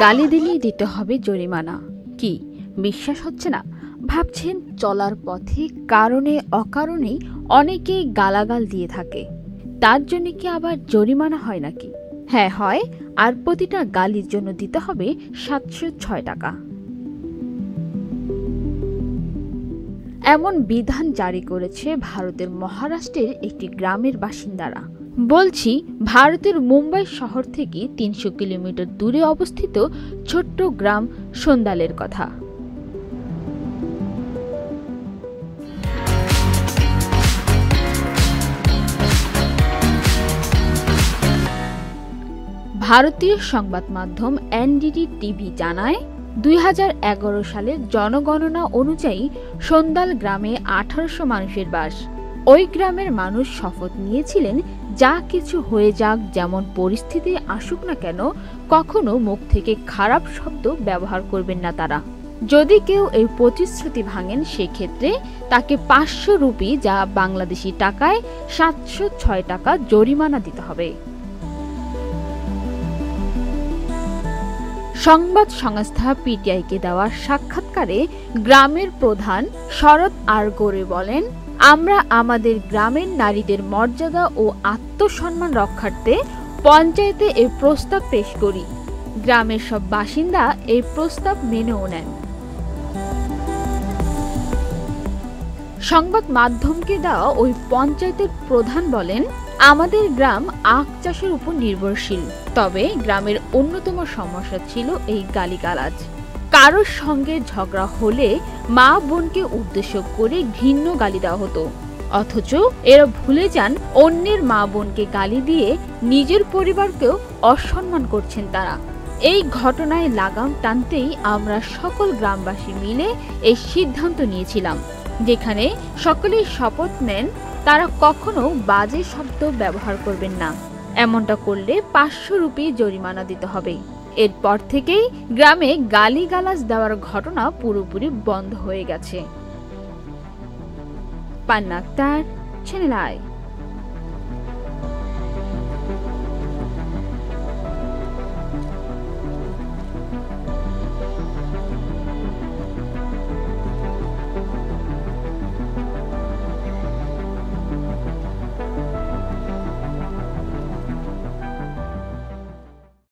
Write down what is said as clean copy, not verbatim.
গালি দিলেই দিতে হবে জরিমানা। কি বিশ্বাস হচ্ছে না? ভাবছেন চলার পথে কারণে অকারণে অনেকেই গালাগাল দিয়ে থাকে, তার জন্য কি আবার জরিমানা হয় নাকি? হ্যাঁ হয়, আর প্রতিটা গালির জন্য দিতে হবে 706 টাকা। এমন বিধান জারি করেছে ভারতের মহারাষ্ট্রের একটি গ্রামের বাসিন্দারা। বলছি ভারতের মুম্বাই শহর থেকে 300 কিলোমিটার দূরে অবস্থিত ছোট্ট গ্রাম সন্দালের কথা। ভারতীয় সংবাদ মাধ্যম এনডিটি টিভি জানায়, 2011 সালের জনগণনা অনুযায়ী সন্দাল গ্রামে 1800 মানুষের বাস। ওই গ্রামের মানুষ শপথ নিয়েছিলেন, যা কিছু হয়ে যাক, যেমন পরিস্থিতি আসুক না কেন, কখনো মুখ থেকে খারাপ শব্দ ব্যবহার করবেন না তারা। যদি কেউ এই প্রতিশ্রুতি ভাঙেন, সেক্ষেত্রে তাকে 500 রুপি, যা বাংলাদেশি টাকায় 706 টাকা জরিমানা দিতে হবে। সংবাদ সংস্থা পিটিআইকে দেওয়া সাক্ষাৎকারে গ্রামের প্রধান শরৎ আরগোরে বলেন, আমরা আমাদের গ্রামের নারীদের মর্যাদা ও আত্মসম্মান রক্ষার্থে পঞ্চায়েতে এই প্রস্তাব পেশ করি। গ্রামের সব বাসিন্দা এই প্রস্তাব মেনেও নেন। সংবাদ মাধ্যমকে দেওয়া ওই পঞ্চায়েতের প্রধান বলেন, আমাদের গ্রাম আখ চাষের উপর নির্ভরশীল, তবে গ্রামের অন্যতম সমস্যা ছিল এই গালিগালাজ। কারোর সঙ্গে ঝগড়া হলে মা বোনকে উদ্দেশ্য করে ঘৃণ্য গালি দেওয়া হতো, অথচ এরা ভুলে যান অন্যের মা বোনকে গালি দিয়ে নিজের পরিবারকেও অসম্মান করছেন তারা। এই ঘটনায় লাগাম টানতেই আমরা সকল গ্রামবাসী মিলে এই সিদ্ধান্ত নিয়েছিলাম, যেখানে সকলেই শপথ নেন তারা কখনো বাজে শব্দ ব্যবহার করবেন না। এমনটা করলে 500 রুপি জরিমানা দিতে হবে। এরপর থেকেই গ্রামে গালিগালাজ দেওয়ার ঘটনা পুরোপুরি বন্ধ হয়ে গেছে। পান্না আক্তার, চ্যানেল আই।